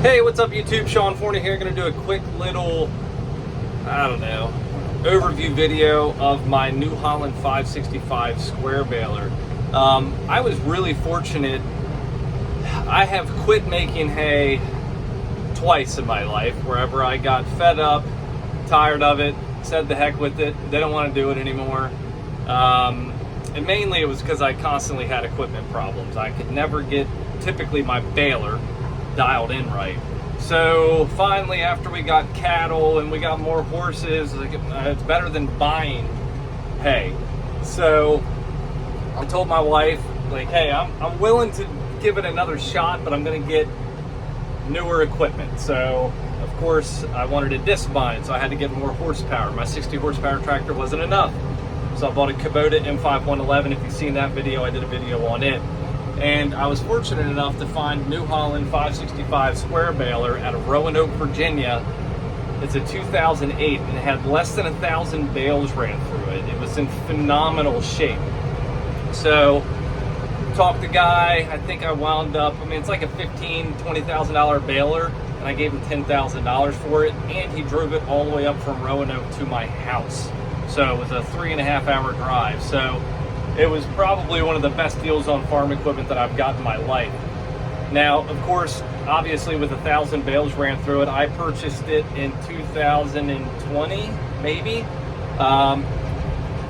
Hey, what's up YouTube? Sean Forney here. Going to do a quick little, overview video of my New Holland 565 Square Baler. I was really fortunate. I have quit making hay twice in my life, wherever I got fed up, tired of it, said the heck with it, didn't want to do it anymore. And mainly it was because I constantly had equipment problems. I could never get, typically, my baler dialed in right. So finally, after we got cattle and we got more horses, it's better than buying hay. So I told my wife, like, hey, I'm willing to give it another shot, but I'm going to get newer equipment. So of course I wanted a disc bind, so I had to get more horsepower. My 60 horsepower tractor wasn't enough, so I bought a Kubota M5111. If you've seen that video, I did a video on it. And I was fortunate enough to find New Holland 565 Square Baler out of Roanoke, Virginia. It's a 2008 and it had less than 1,000 bales ran through it. It was in phenomenal shape. So talked to the guy. I think I wound up, it's like a $15,000, $20,000 baler, and I gave him $10,000 for it, and he drove it all the way up from Roanoke to my house. So it was a 3.5-hour drive. So it was probably one of the best deals on farm equipment that I've got in my life. Now, of course, obviously with 1,000 bales ran through it, I purchased it in 2020, maybe.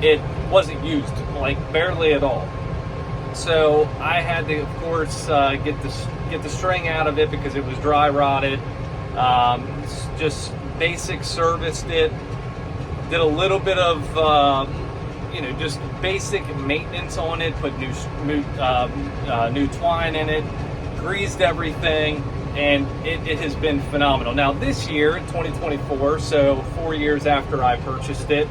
It wasn't used, like barely at all. So I had to, of course, get the string out of it because it was dry rotted. Just basic serviced it. Did a little bit of just basic maintenance on it. Put new twine in it. Greased everything, and it has been phenomenal. Now this year, 2024, so 4 years after I purchased it,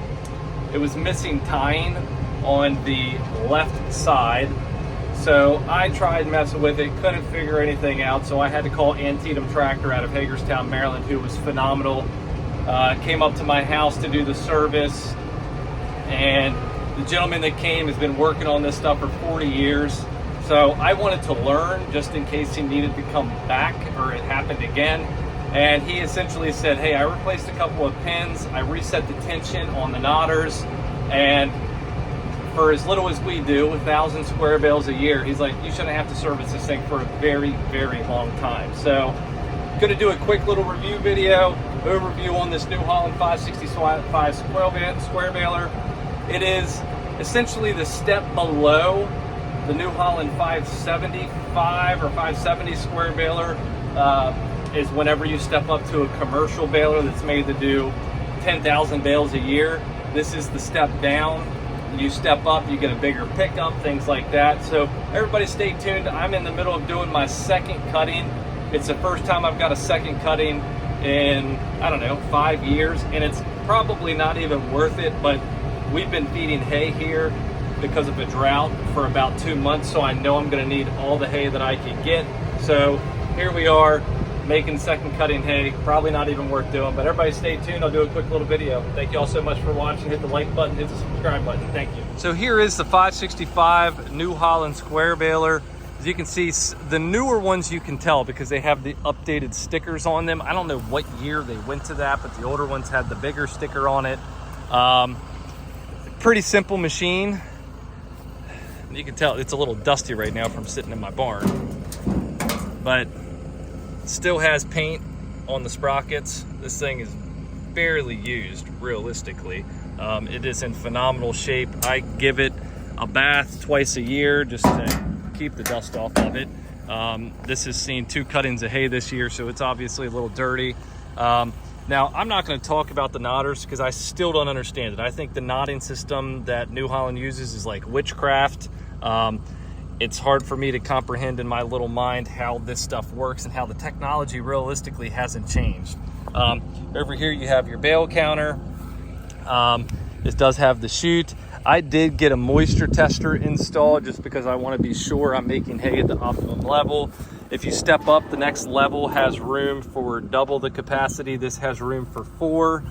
it was missing tying on the left side. So I tried messing with it, couldn't figure anything out, so I had to call Antietam Tractor out of Hagerstown, Maryland, who was phenomenal. Came up to my house to do the service, and the gentleman that came has been working on this stuff for 40 years. So I wanted to learn just in case he needed to come back or it happened again. And he essentially said, hey, I replaced a couple of pins, I reset the tension on the knotters, and for as little as we do, 1,000 square bales a year, he's like, you shouldn't have to service this thing for a very, very long time. So I'm gonna do a quick little review video, overview on this New Holland 565 Square Baler. It is essentially the step below the New Holland 575 or 570 Square Baler. Is whenever you step up to a commercial baler that's made to do 10,000 bales a year. This is the step down. You step up, you get a bigger pickup, things like that. So everybody stay tuned. I'm in the middle of doing my second cutting. It's the first time I've got a second cutting in, 5 years, and it's probably not even worth it, but we've been feeding hay here because of a drought for about 2 months, so I know I'm gonna need all the hay that I can get. So here we are, making second cutting hay. Probably not even worth doing, but everybody stay tuned. I'll do a quick little video. Thank you all so much for watching. Hit the like button, hit the subscribe button. Thank you. So here is the 565 New Holland Square Baler. As you can see, the newer ones you can tell because they have the updated stickers on them. I don't know what year they went to that, but the older ones had the bigger sticker on it. Pretty simple machine. You can tell it's a little dusty right now from sitting in my barn, but still has paint on the sprockets. This thing is barely used realistically. It is in phenomenal shape. I give it a bath twice a year just to keep the dust off of it. This has seen 2 cuttings of hay this year, so it's obviously a little dirty. Now, I'm not going to talk about the knotters because I still don't understand it. I think the knotting system that New Holland uses is like witchcraft. It's hard for me to comprehend in my little mind how this stuff works and how the technology realistically hasn't changed. Over here you have your bale counter. This does have the chute. I did get a moisture tester installed just because I want to be sure I'm making hay at the optimum level. If you step up, the next level has room for double the capacity. This has room for 4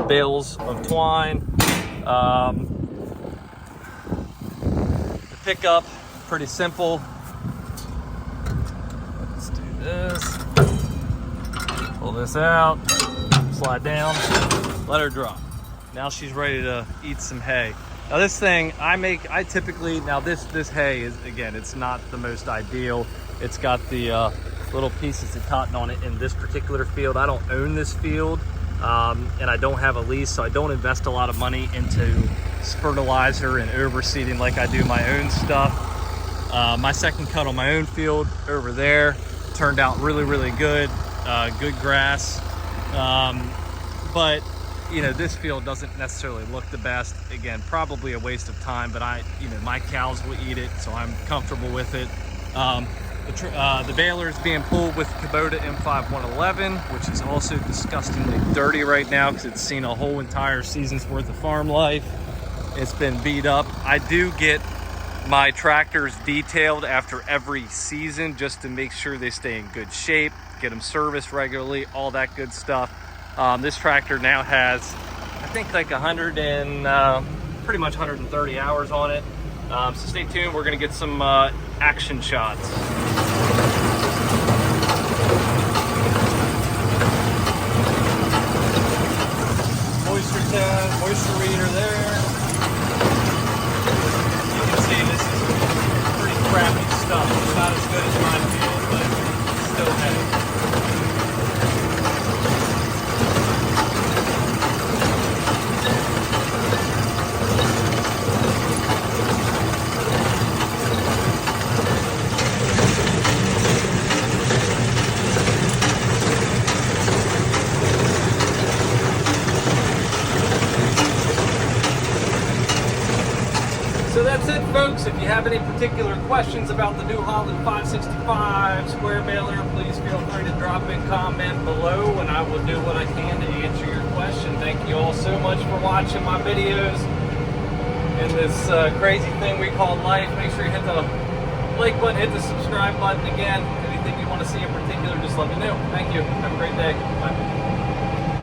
bales of twine. The pickup, pretty simple. Let's do this. this out, slide down, let her drop. Now she's ready to eat some hay. Now this thing, I typically, now this hay is, again, it's not the most ideal. It's got the little pieces of cotton on it in this particular field. I don't own this field, and I don't have a lease, so I don't invest a lot of money into fertilizer and overseeding like I do my own stuff. My second cut on my own field over there turned out really, really good. Good grass. But you know, this field doesn't necessarily look the best. Again, probably a waste of time, but my cows will eat it, so I'm comfortable with it. The baler is being pulled with Kubota M5 111, which is also disgustingly dirty right now because it's seen a whole entire season's worth of farm life. It's been beat up. I do get my tractors detailed after every season just to make sure they stay in good shape, get them serviced regularly, all that good stuff. This tractor now has, I think, like 100 and pretty much 130 hours on it. So stay tuned. We're going to get some action shots. Moisture test, moisture reader there. You can see this is pretty crappy stuff. It's not as good as my field, but it's still hay. So that's it, folks. If you have any particular questions about the new Holland 565 Square Baler, please feel free to drop in comment below and I will do what I can to answer your question. Thank you all so much for watching my videos in this crazy thing we call life. Make sure you hit the like button, hit the subscribe button. Again, anything you want to see in particular, just let me know. Thank you. Have a great day. Bye.